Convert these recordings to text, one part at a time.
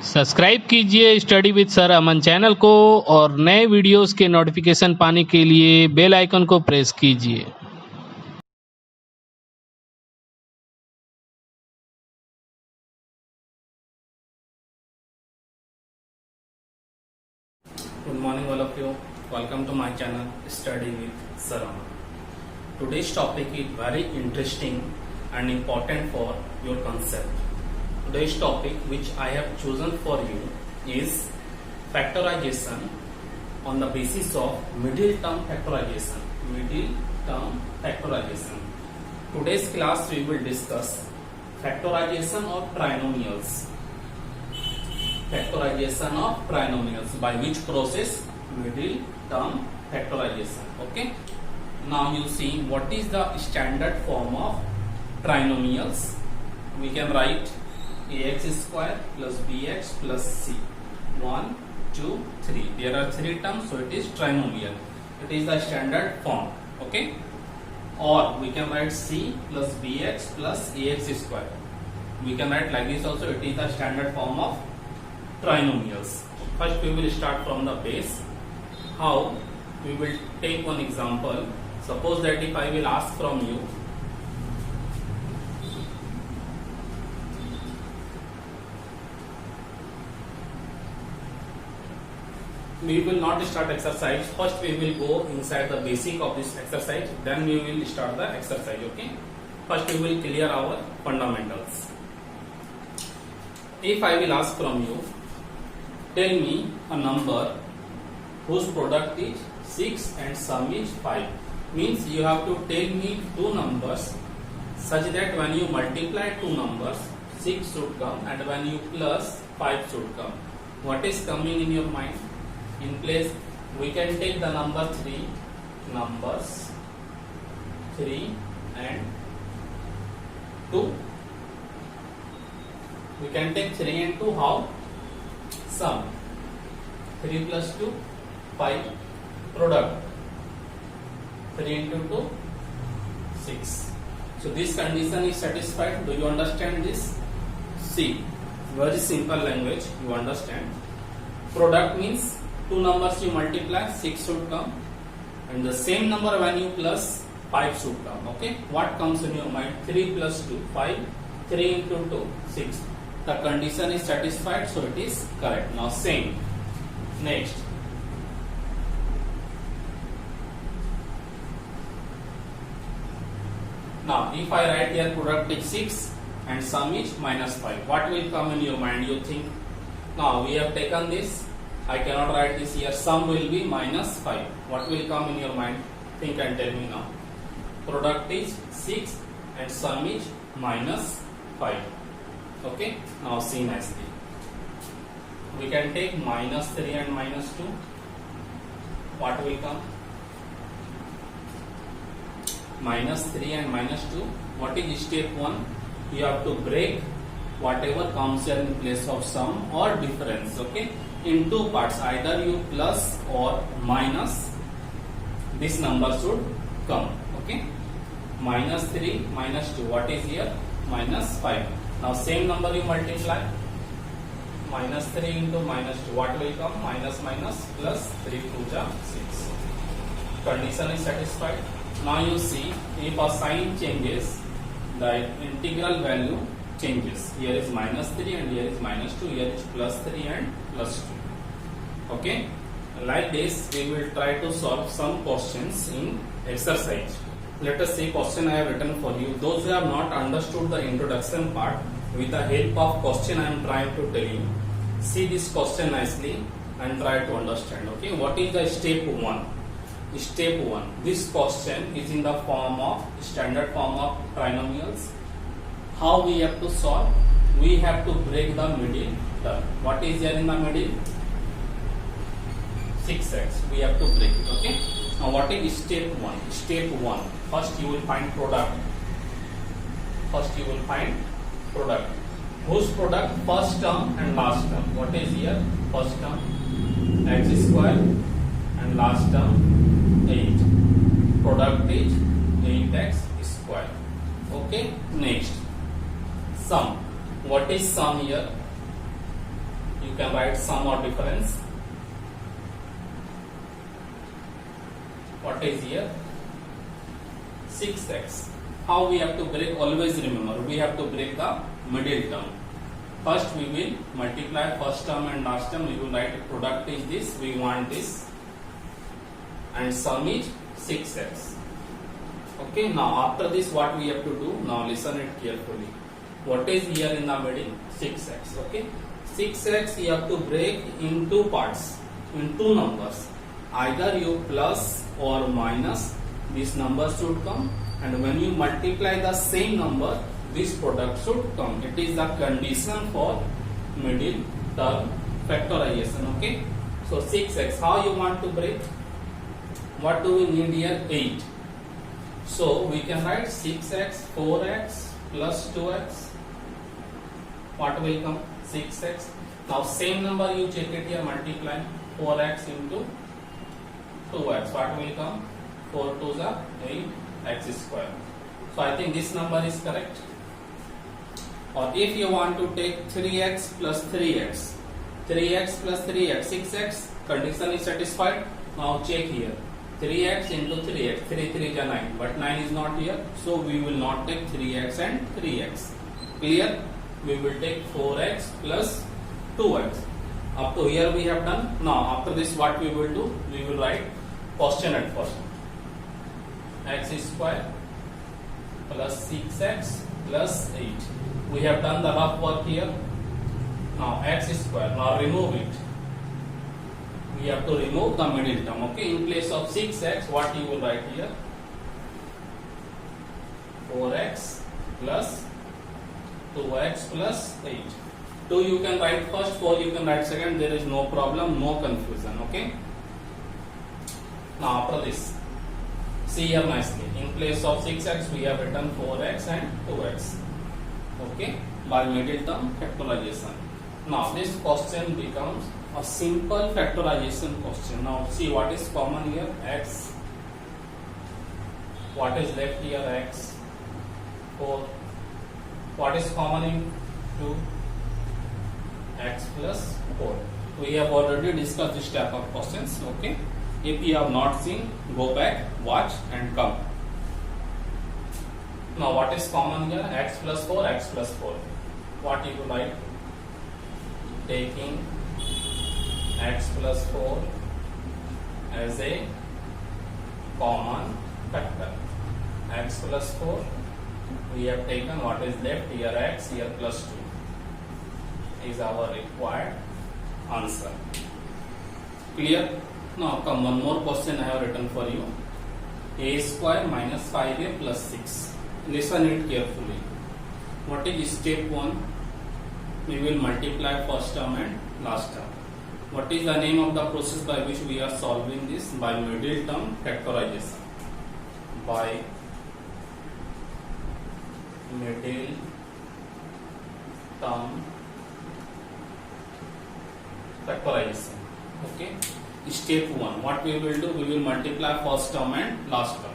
Subscribe कीजिए study with sir Aman channel को और नए वीडियोस के नोटिफिकेशन पाने के लिए बेल आइकन को प्रेस कीजिए। Good morning all of you. Welcome to my channel Study with Sir Aman. Today's topic is very interesting and important for your concept. Today's topic which I have chosen for you is factorization on the basis of middle term factorization. Middle term factorization. Today's class we will discuss factorization of trinomials. Factorization of trinomials, by which process? Middle term factorization. Okay. Now you see what is the standard form of trinomials. We can write ax square plus bx plus c. 1, 2, 3. There are 3 terms, so it is trinomial. It is the standard form. Okay. Or we can write c plus bx plus ax square. We can write like this also. It is the standard form of trinomials. First we will start from the base. How? We will take one example. Suppose that if I will ask from you, we will not start exercise. First we will go inside the basic of this exercise, then we will start the exercise. Okay. First we will clear our fundamentals. If I will ask from you, tell me a number whose product is 6 and sum is 5. Means you have to tell me two numbers such that when you multiply two numbers, 6 should come, and when you plus 5 should come. What is coming in your mind? In place, we can take the number 3, numbers 3 and 2. We can take 3 and 2, how? Sum. 3 plus 2, 5. Product. 3 into 2, 6. So this condition is satisfied. Do you understand this? See, very simple language, you understand. Product means two numbers you multiply, 6 should come, and the same number when you plus, 5 should come. Okay. What comes in your mind? 3 plus 2, 5. 3 into 2, 6. The condition is satisfied, so it is correct. Now same. Next. Now if I write here product is 6 and sum is minus 5, what will come in your mind? You think, now we have taken this, I cannot write this here, sum will be minus 5. What will come in your mind? Think and tell me now. Product is 6 and sum is minus 5. Okay. Now see nicely. We can take minus 3 and minus 2. What will come? Minus 3 and minus 2. What is step 1? You have to break whatever comes here in place of sum or difference. Okay. In two parts, either you plus or minus, this number should come. Okay. Minus 3, minus 2. What is here? Minus 5. Now same number you multiply. Minus 3 into minus 2. What will come? Minus minus plus 3 2 6. Condition is satisfied. Now you see, if a sign changes, the integral value changes. Here is minus 3 and here is minus 2. Here is plus 3 and plus 2. Okay. Like this, we will try to solve some questions in exercise. Let us see question I have written for you. Those who have not understood the introduction part, with the help of question I am trying to tell you. See this question nicely and try to understand. Okay. What is the step 1? Step 1. This question is in the form of standard form of trinomials. How we have to solve? We have to break the middle term. What is there in the middle? 6x. We have to break it. Okay. Now what is step 1? Step 1. First you will find product. First you will find product. Whose product? First term and last term. What is here? First term x square and last term 8. Product is 8x square. Okay. Next, sum. What is sum here? you can write sum or difference. What is here? 6x. How we have to break? Always remember, we have to break the middle term. First we will multiply first term and last term. We will write product is this, we want this, and sum is 6x. Okay, now after this what we have to do? Now listen it carefully. What is here in the middle? 6x. Okay, 6x you have to break in two parts, in two numbers. Either you plus or minus, this number should come, and when you multiply the same number, this product should come. It is the condition for middle term factorization. Okay, so 6x, how you want to break? What do we need here? 8. So we can write 6x, 4x plus 2x. What will come? 6x. Now same number you check it here, multiply 4x into 2x. What will come? 4 to the 8x square. So I think this number is correct. Or if you want to take 3x plus 3x, 3x plus 3x, 6x, condition is satisfied. Now check here, 3x into 3x, 3 3 is 9, but 9 is not here, so we will not take 3x and 3x. Clear? We will take 4x plus 2x. Up to here we have done. Now after this what we will do? We will write question at first. X square plus 6x plus 8. We have done the rough work here. Now x square, now remove it. We have to remove the middle term. Okay, in place of 6x, what you will write here? 4x plus 2x plus 8. 2 you can write first, 4 you can write second. There is no problem, no confusion. Okay. Now after this, see here nicely. In place of 6x, we have written 4x and 2x. Okay, by middle term factorization. Now this question becomes a simple factorization question. Now see what is common here? X. What is left here? X. 4. What is common in 2? X plus 4. We have already discussed this type of questions. Okay. If you have not seen, go back, watch and come. Now what is common here? X plus 4, x plus 4. What you write? Taking x plus 4 as a common factor. X plus 4, we have taken what is left here, x, here plus 2 is our required answer. Clear? Now come, one more question I have written for you. A square minus 5a plus 6. Listen it carefully. What is step 1? We will multiply first term and last term. What is the name of the process by which we are solving this? By middle term factorization. By middle term factorization. Okay. Step 1. What we will do? We will multiply first term and last term.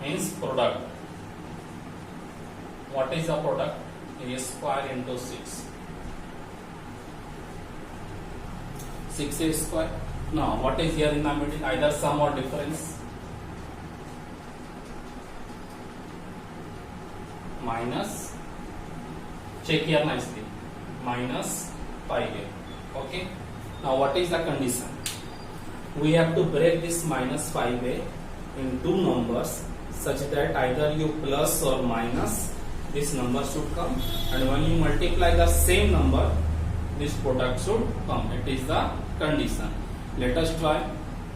Hence product. What is the product? A square into 6. 6a square. Now what is here in the middle? Either sum or difference. Minus. Check here nicely. Minus 5a. Okay. Now what is the condition? We have to break this minus 5a in two numbers such that either you plus or minus, this number should come, and when you multiply the same number, this product should come. It is the condition. Let us try.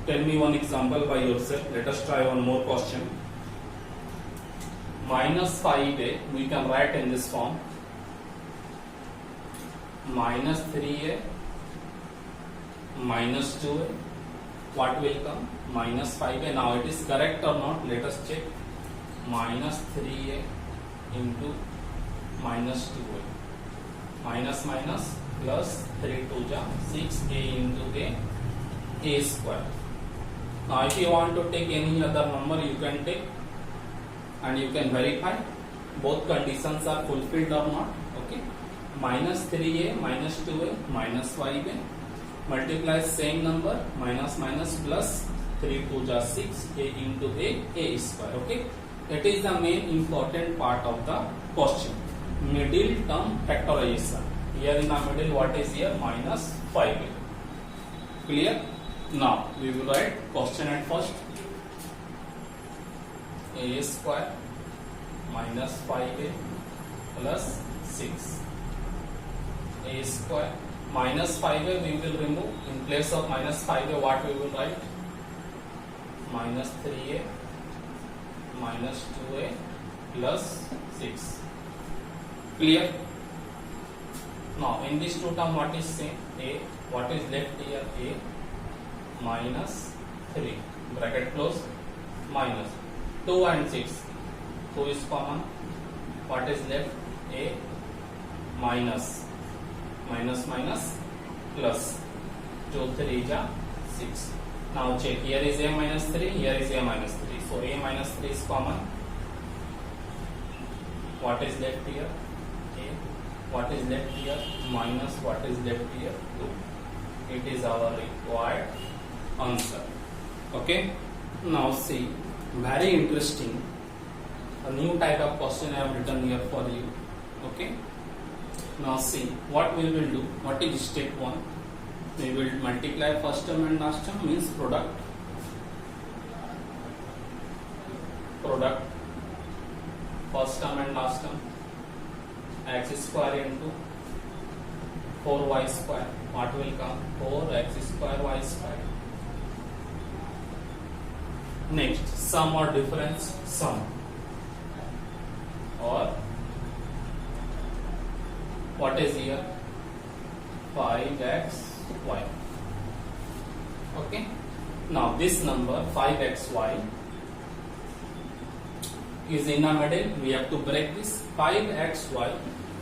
Tell me one example by yourself. Let us try one more question. Minus 5a we can write in this form. Minus 3a minus 2a. What will come? Minus 5a. Now it is correct or not? Let us check. Minus 3a into minus 2a. Minus minus plus 3 2 ja 6a into a square. Now if you want to take any other number, you can take and you can verify both conditions are fulfilled or not. Okay. minus 3a minus 2a minus 5a multiply same number minus minus plus 3 2 जा 6 a into a square. Okay, that is the main important part of the question. Middle term factorization. Here in the middle, what is here? Minus 5a. Clear? Now we will write question at first. A square minus 5a plus 6. A square minus 5a we will remove. In place of minus 5a, what we will write? Minus 3a minus 2a plus 6. Clear? Now in this two term, what is same? A, what is left here? A minus 3 bracket close minus 2 and 6. 2 is common. What is left? A minus minus minus plus 2 3 ja 6. Now check, here is a minus 3, here is a minus 3. So a minus 3 is common. What is left here? A. What is left here? Minus what is left here? 2. It is our required answer. Okay. Now see, very interesting. A new type of question I have written here for you. Okay. Now see, what we will do. What is step 1? We will multiply first term and last term, means product first term and last term. X square into 4y square. What will come? 4x square y square. Next, sum or difference? Sum. Or what is here? 5xy. Okay. Now this number 5xy is in the middle. We have to break this 5xy.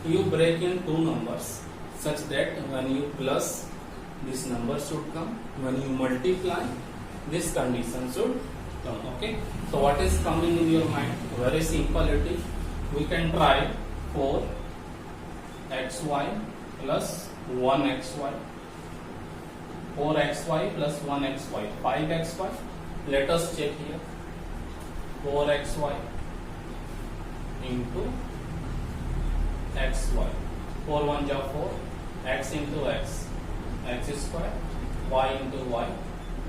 You break in two numbers such that when you plus, this number should come. When you multiply, this condition should come. Okay. So what is coming in your mind? Very simple it is. We can try 4xy plus 1xy. 4xy plus 1xy. 5xy. Let us check here. 4xy into xy. 4 1 ja 4. X into x. X square. Y into y.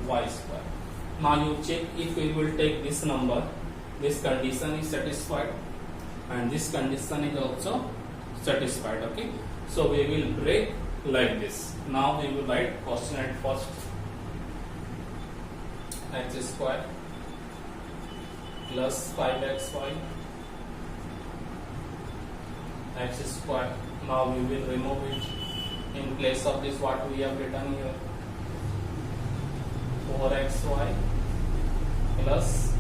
Y square. Now you check if we will take this number. This condition is satisfied. And this condition is also satisfied. Okay. So we will break like this. Now we will write question at first. X square plus 5xy. X square. Now we will remove it. In place of this, what we have written here? 4xy plus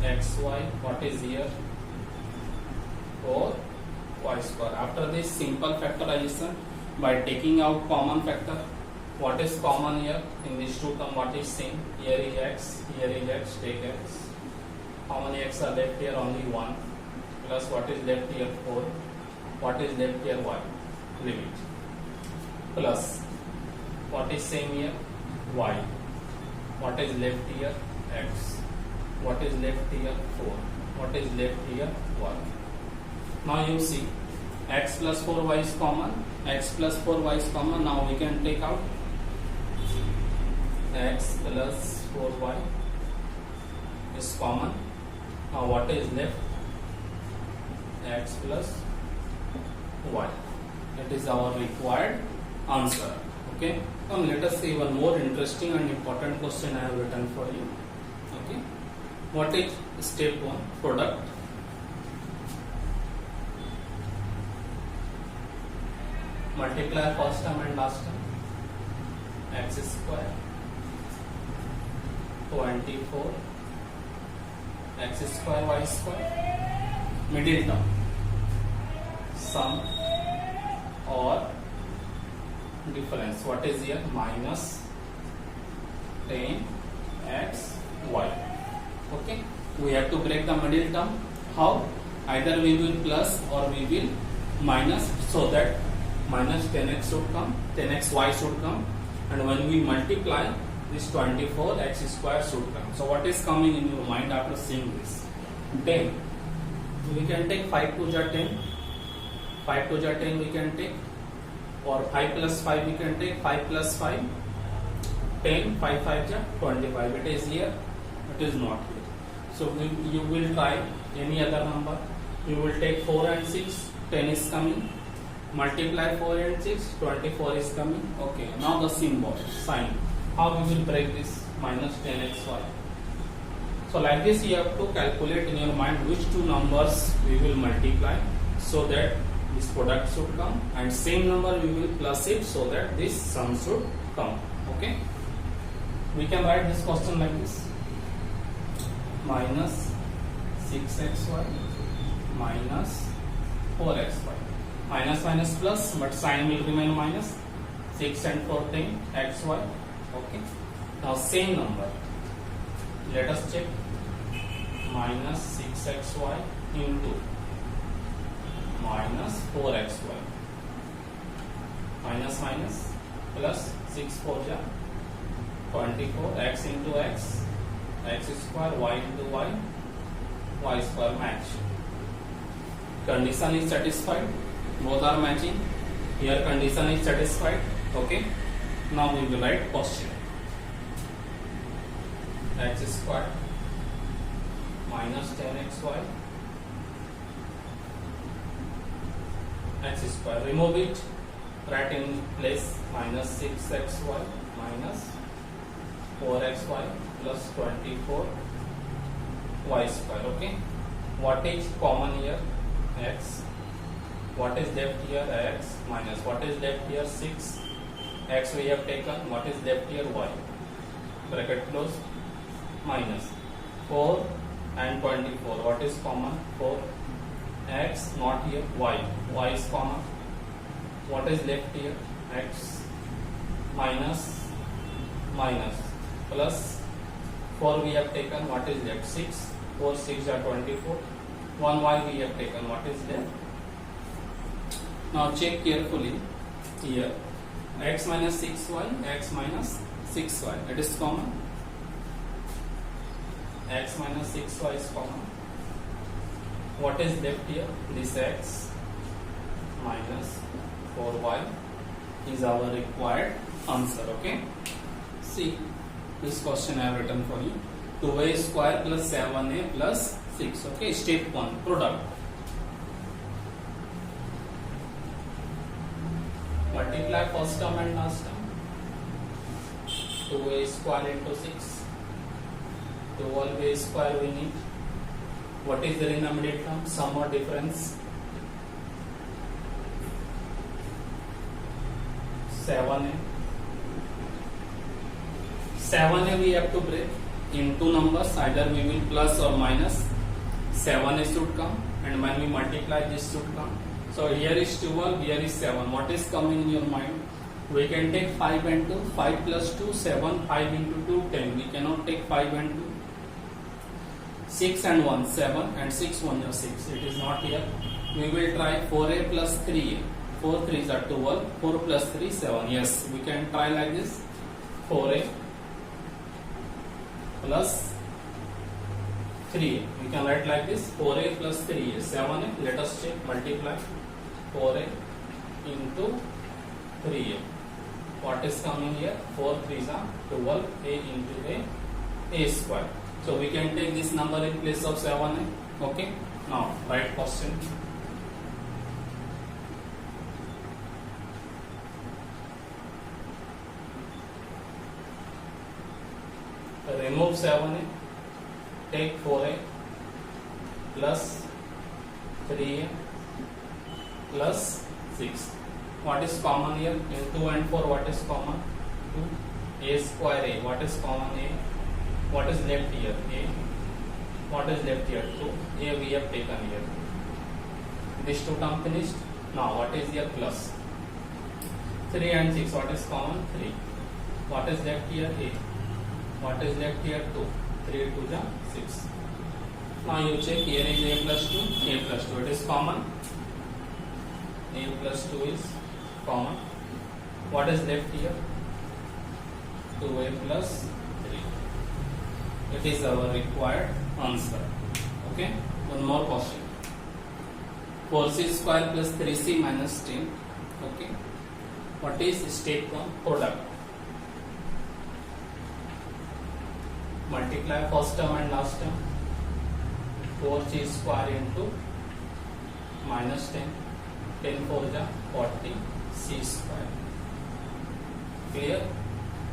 xy. What is here? 4y square. After this simple factorization, by taking out common factor, what is common here? In this two term, what is same? Here is x, here is x, take x. How many x are left here? Only 1. Plus what is left here? 4. What is left here? Y. Leave it. Plus what is same here? Y. What is left here? X. What is left here? 4. What is left here? Y. Now you see, x plus 4y is common. X plus 4y is common. Now we can take out x plus 4y is common. Now what is left? X plus y. That is our required answer. Okay. Now let us see one more interesting and important question I have written for you. Okay. What is step 1? Product. Multiply first term and last term. X square 24 x square y square. Middle term. Sum or difference. What is here? Minus 10 x y. Okay. We have to break the middle term. How? Either we will plus or we will minus. so that minus 10x should come, 10xy should come, and when we multiply, this 24x square should come. So what is coming in your mind after seeing this? 10. We can take 5 to the 10, 5 to the 10 we can take, or 5 plus 5 we can take, 5 plus 5, 10, 5 5 ja 25. It is here, it is not here. So you will try any other number. You will take 4 and 6, 10 is coming. Multiply 4 and 6, 24 is coming. Okay, now the symbol, sign. How we will break this? Minus 10xy. So like this you have to calculate in your mind which two numbers we will multiply so that this product should come, and same number we will plus it so that this sum should come. Okay, we can write this question like this: minus 6xy minus 4xy. Minus minus plus, but sign will remain minus. 6 and 14 xy. Okay, now same number, let us check. Minus 6xy into minus 4xy. Minus minus plus 6 4 ja 24, x into x, x square, y into y, y square match. Condition is satisfied, both are matching. Here condition is satisfied. Okay, now we will write question. X square minus 10xy, x square, remove it, write in place minus 6xy minus 4xy plus 24 y square. Okay, what is common here? X. What is left here? X minus what is left here? 6. X we have taken. What is left here? Y. Bracket close. Minus 4 and 24. What is common? 4. X not here. Y. Y is common. What is left here? X minus minus plus 4 we have taken. What is left? 6. 4 6 are 24. 1 y we have taken. What is left? Now check carefully here. X minus 6y, x minus 6y. It is common. X minus 6y is common. What is left here? This x minus 4y is our required answer. Okay. See, this question I have written for you. 2a square plus 7a plus 6. Okay. Step 1, product. Multiply first term and last term. 2a square into 6. 12a square we need. What is the denominator term? Sum or difference? 7a. 7a we have to break in two numbers. Either we will plus or minus. 7a should come, and when we multiply this should come. So here is 12, here is 7. What is coming in your mind? We can take 5 and 2. 5 plus 2, 7. 5 into 2, 10. We cannot take 5 and 2. 6 and 1, 7. And 6, 1 is 6. It is not here. We will try 4a plus 3a. 4 3s are 12. 4 plus 3, 7. Yes, we can try like this. 4a plus 3a. We can write like this. 4a plus 3a. 7a. Let us check. Multiply. 4a into 3a. What is coming here? 4 3s are 12. A into a square. So we can take this number in place of 7a. Okay. Now write question. Remove 7a. Take 4a plus 3a plus 6. What is common here? In 2 and 4, what is common? 2. A square a. What is common? A. What is left here? A. What is left here? 2. A we have taken here. This 2 term finished. Now what is here? Plus 3 and 6. What is common? 3. What is left here? A. What is left here? 2. 3 2 ja 6. Now you check, here is a plus 2, a plus 2. It is common. A plus 2 is common. What is left here? 2a plus 3. It is our required answer. Okay. One more question. 4c square plus 3c minus 10. Okay. What is step 1? Product. Multiply first term and last term. 4c square into minus 10. 10 4 ja 40 c square. Clear?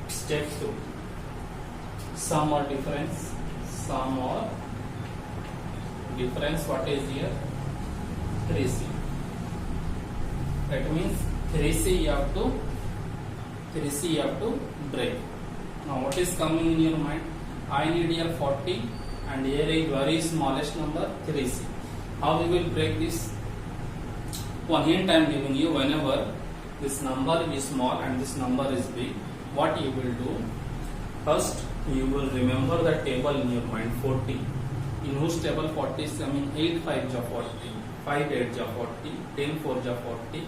Step 2. Sum or difference? Sum or difference. What is here? 3c. That means 3c you have to break. Now what is coming in your mind? I need here 40 and here is very smallest number 3c. How we will break this? One hint I am giving you. Whenever this number is small and this number is big, what you will do? First you will remember the table in your mind. 40, in whose table 40 is coming? 8 5 ja 40, 5 8 ja 40, 10 4 ja 40,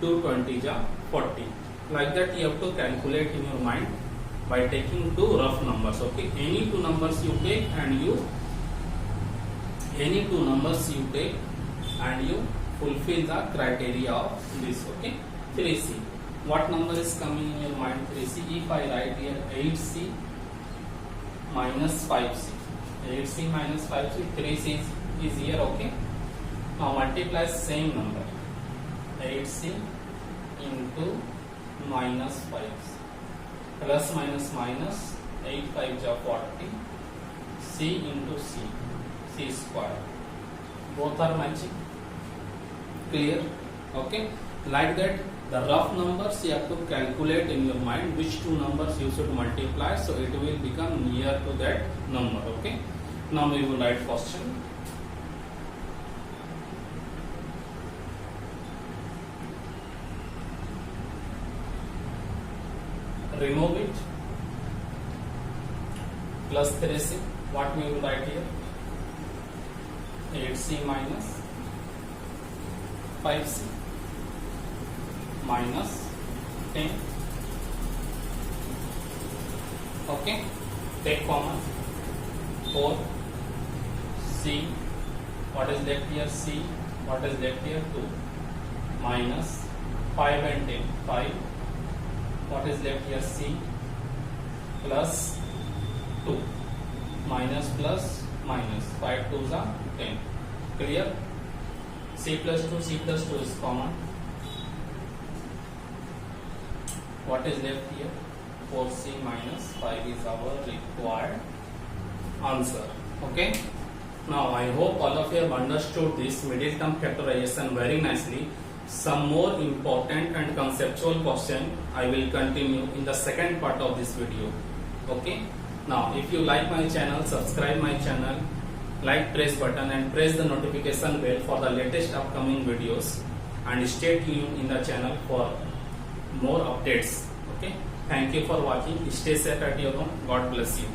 2 20 ja 40. Like that you have to calculate in your mind by taking two rough numbers. Okay, any two numbers you take and you fulfill the criteria of this. Okay, 3c. What number is coming in your mind? 3c. If I write here 8c minus 5c, 8c minus 5c, 3c is here. Okay, now multiply same number, 8c into minus 5c, plus minus minus, 8 5 ja 40, c into c square. Both are matching. Clear? Okay, like that the rough numbers you have to calculate in your mind which two numbers you should multiply, so it will become near to that number. Okay, now we will write question. Remove it. Plus 3c. What we will write here? 8c minus 5c minus 10. Okay, take common. 4 c. What is left here? C. What is left here? 2 minus 5 and 10. 5. What is left here? C plus 2 minus plus minus 5 2s are 10. Clear? C plus 2 is common. What is left here? 4c minus 5 is our required answer. Okay. Now I hope all of you have understood this middle term factorization very nicely. Some more important and conceptual question I will continue in the second part of this video. Okay. Now if you like my channel, subscribe my channel, like, press button and press the notification bell for the latest upcoming videos, and stay tuned in the channel for more updates. Okay. Thank you for watching. Stay safe at your home. God bless you.